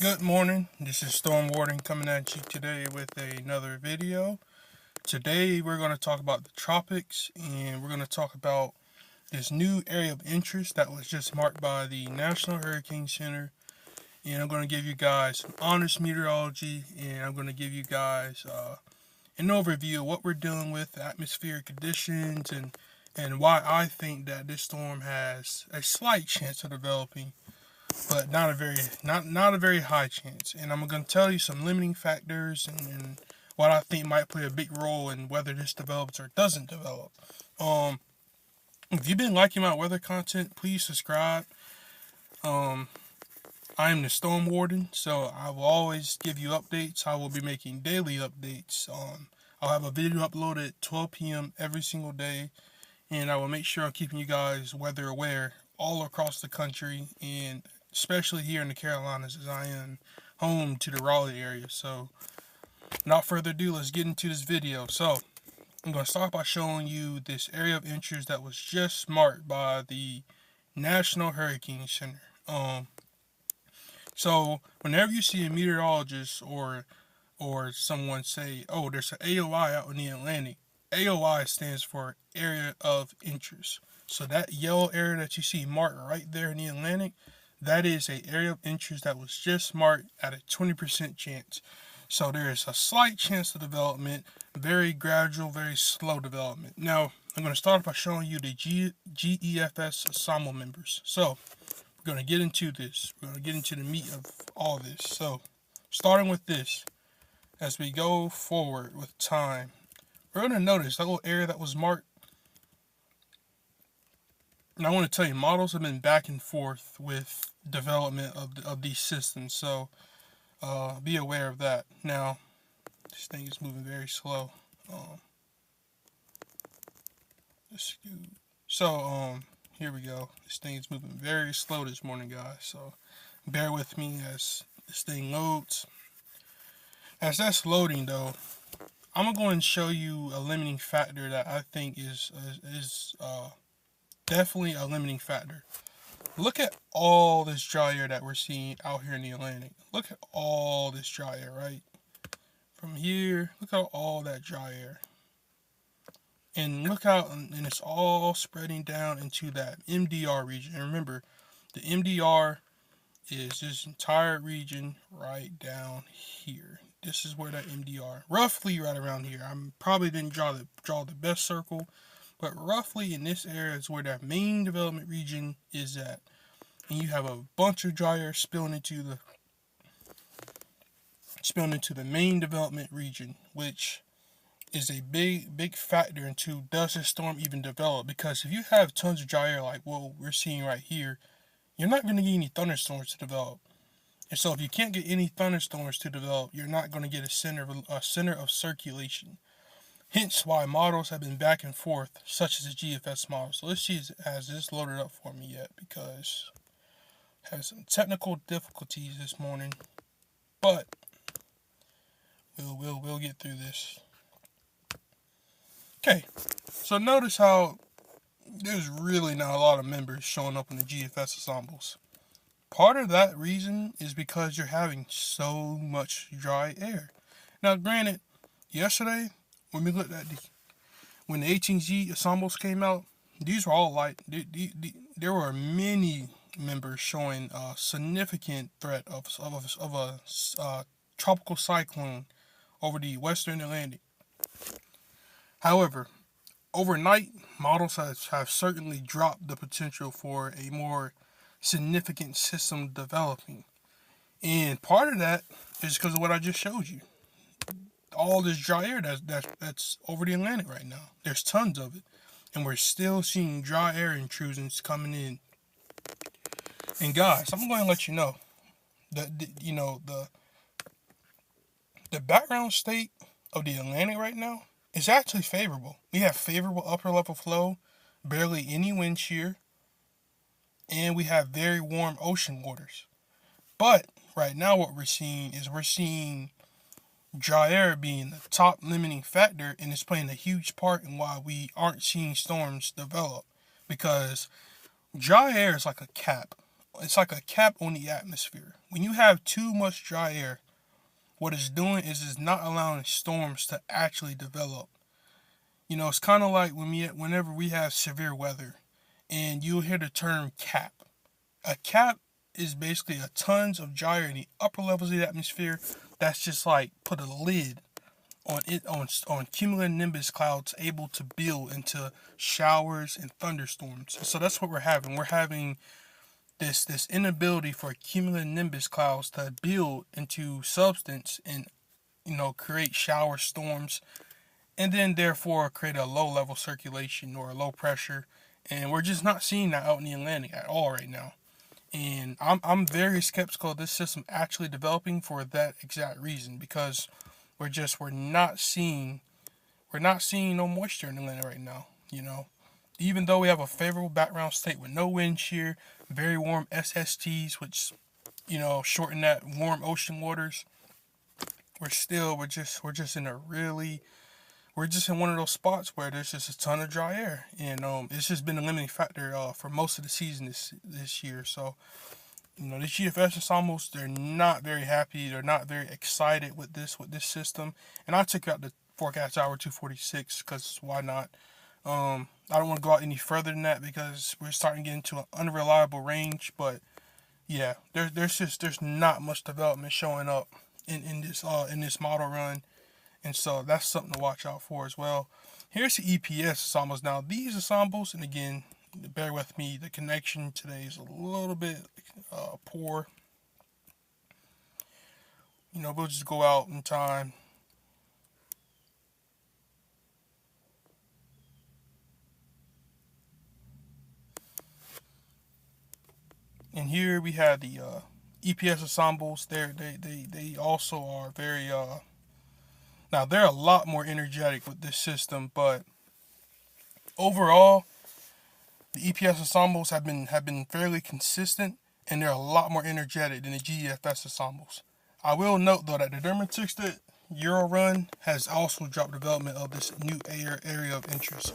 Good morning. This is Storm Warden coming at you today with another video. Today we're going to talk about the tropics, and we're going to talk about this new area of interest that was just marked by the National Hurricane Center. And I'm going to give you guys some honest meteorology, and I'm going to give you guys an overview of what we're dealing with, atmospheric conditions, and why I think that this storm has a slight chance of developing, but not a very high chance. And I'm gonna tell you some limiting factors and what I think might play a big role in whether this develops or doesn't develop. Um, if you've been liking my weather content, please subscribe. Um, I am the Storm Warden, so I will always give you updates. I will be making daily updates. I'll have a video uploaded at 12 p.m. every single day, and I will make sure I'm keeping you guys weather aware all across the country, and especially here in the Carolinas, as I am home to the Raleigh area. So, without further ado, let's get into this video. So, I'm going to start by showing you this area of interest that was just marked by the National Hurricane Center. So whenever you see a meteorologist or someone say, "Oh, there's an AOI out in the Atlantic," AOI stands for area of interest. So that yellow area that you see marked right there in the Atlantic, that is an area of interest that was just marked at a 20% chance. So there is a slight chance of development, very gradual, very slow development. Now, I'm going to start by showing you the GEFS ensemble members. So, we're going to get into this. We're going to get into the meat of all this. So, starting with this, as we go forward with time, we're going to notice that little area that was marked. And I want to tell you, models have been back and forth with development of these systems. So, be aware of that. Now, this thing is moving very slow. Here we go. This thing is moving very slow this morning, guys. So, bear with me as this thing loads. As that's loading, though, I'm gonna go and show you a limiting factor that I think is definitely a limiting factor. Look at all this dry air that we're seeing out here in the Atlantic. Look at all this dry air, right? From here, look at all that dry air. And look out, and it's all spreading down into that MDR region. And remember, the MDR is this entire region right down here. This is where that MDR, roughly right around here. I probably didn't draw the best circle, but roughly in this area is where that main development region is at. And you have a bunch of dry air spilling into the main development region, which is a big factor into does this storm even develop. Because if you have tons of dry air like what we're seeing right here, you're not going to get any thunderstorms to develop. And so if you can't get any thunderstorms to develop, you're not going to get a center of circulation. Hence why models have been back and forth, such as the GFS model. So let's see, has this loaded up for me yet, because I have some technical difficulties this morning, but we'll get through this. Okay, so notice how there's really not a lot of members showing up in the GFS ensembles. Part of that reason is because you're having so much dry air. Now, granted, yesterday when we looked at when the 18G ensembles came out, these were all light. There were many members showing a significant threat of a tropical cyclone over the western Atlantic. However, overnight, models have certainly dropped the potential for a more significant system developing. And part of that is because of what I just showed you. All this dry air that's over the Atlantic right now. There's tons of it. And we're still seeing dry air intrusions coming in. And guys, I'm going to let you know that the background state of the Atlantic right now is actually favorable. We have favorable upper level flow, barely any wind shear, and we have very warm ocean waters. But right now what we're seeing dry air being the top limiting factor, and it's playing a huge part in why we aren't seeing storms develop. Because dry air is like a cap it's like a cap on the atmosphere. When you have too much dry air, what it's doing is it's not allowing storms to actually develop. You know, it's kind of like whenever we have severe weather, and you'll hear the term cap. A cap is basically a tons of dry air in the upper levels of the atmosphere that's just like put a lid on it on cumulonimbus clouds able to build into showers and thunderstorms. So that's what we're having. We're having this inability for cumulonimbus clouds to build into substance and create shower storms, and then therefore create a low level circulation or a low pressure. And we're just not seeing that out in the Atlantic at all right now. And I'm very skeptical of this system actually developing for that exact reason, because we're not seeing no moisture in the Atlantic right now. Even though we have a favorable background state with no wind shear, very warm SSTs, which shorten that warm ocean waters, we're just in a really we're just in one of those spots where there's just a ton of dry air, and it's just been a limiting factor for most of the season this year. So the GFS ensembles, they're not very happy. They're not very excited with this system. And I took out the forecast hour 246 because why not? I don't want to go out any further than that because we're starting to get into an unreliable range. But yeah, there's not much development showing up in this model run, and so that's something to watch out for as well. Here's the EPS ensembles. Now these ensembles, and again, bear with me, the connection today is a little bit poor. We'll just go out in time. And here we have the EPS ensembles. They also are very now they're a lot more energetic with this system, but overall the EPS ensembles have been fairly consistent, and they're a lot more energetic than the GFS ensembles. I will note though that the Dermatixted Euro run has also dropped development of this new area of interest.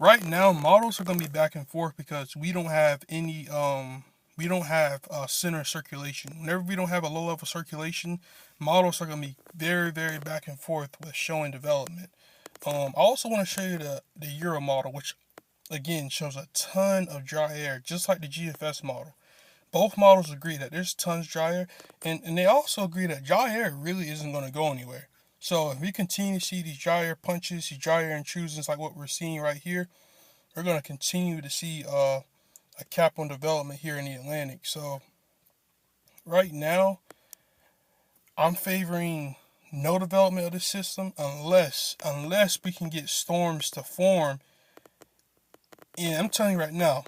Right now, models are going to be back and forth because we don't have any center circulation. Whenever we don't have a low level circulation, models are going to be very, very back and forth with showing development. I also want to show you the Euro model, which again shows a ton of dry air, just like the GFS model. Both models agree that there's tons of dry air, and they also agree that dry air really isn't going to go anywhere. So if we continue to see these dry air punches, these dry air intrusions like what we're seeing right here, we're going to continue to see a cap on development here in the Atlantic. So right now, I'm favoring no development of the system unless we can get storms to form. And I'm telling you right now,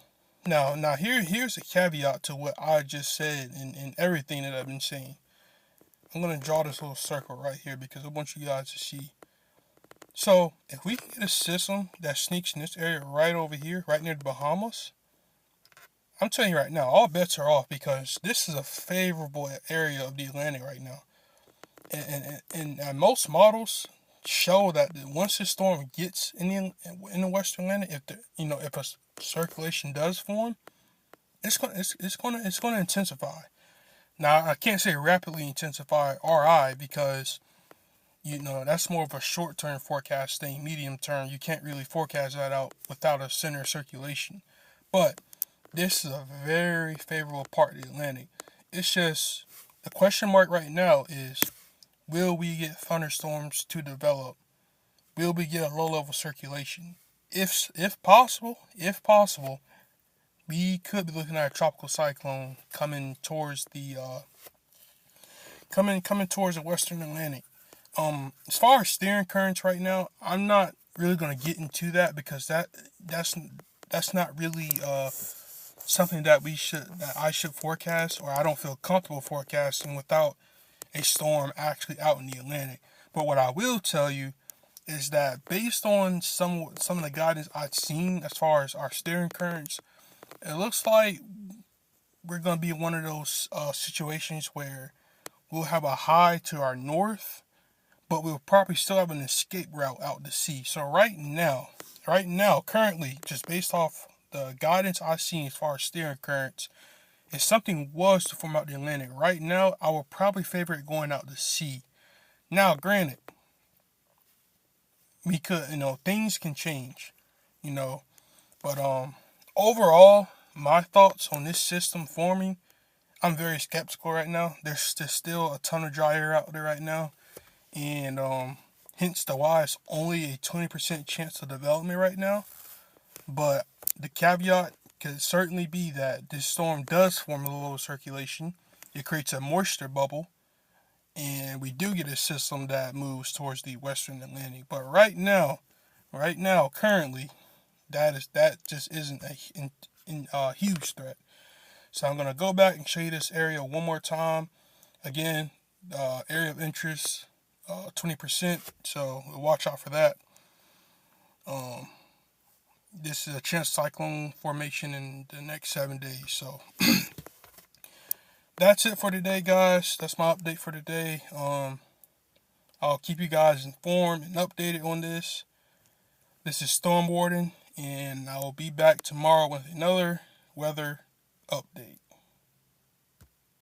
here's a caveat to what I just said and everything that I've been saying. I'm going to draw this little circle right here because I want you guys to see. So if we can get a system that sneaks in this area right over here, right near the Bahamas, I'm telling you right now, all bets are off because this is a favorable area of the Atlantic right now. And most models show that once this storm gets in the Western Atlantic, if a circulation does form, it's going to intensify. Now I can't say rapidly intensify RI because that's more of a short-term forecast thing. Medium term, you can't really forecast that out without a center circulation. But this is a very favorable part of the Atlantic. It's just the question mark right now is, will we get thunderstorms to develop? Will we get a low-level circulation? If possible, we could be looking at a tropical cyclone coming towards the Western Atlantic. As far as steering currents right now, I'm not really going to get into that because that's not really something that I should forecast, or I don't feel comfortable forecasting without a storm actually out in the Atlantic. But what I will tell you is that based on some of the guidance I've seen as far as our steering currents, it looks like we're going to be in one of those situations where we'll have a high to our north, but we'll probably still have an escape route out to sea. So right now, currently, just based off the guidance I've seen as far as steering currents, if something was to form out the Atlantic right now, I would probably favor it going out to sea. Now, granted, we could, things can change, you know, but overall, my thoughts on this system forming, I'm very skeptical right now. There's still a ton of dry air out there right now, and hence the why it's only a 20% chance of development right now. But the caveat could certainly be that this storm does form a low circulation. It creates a moisture bubble, and we do get a system that moves towards the western Atlantic. But right now, currently, that just isn't a huge threat. So I'm gonna go back and show you this area one more time. Again, area of interest, 20%. So watch out for that. This is a chance cyclone formation in the next 7 days. So that's it for today, guys. That's my update for today. I'll keep you guys informed and updated on this. This is Storm Warden, and I will be back tomorrow with another weather update.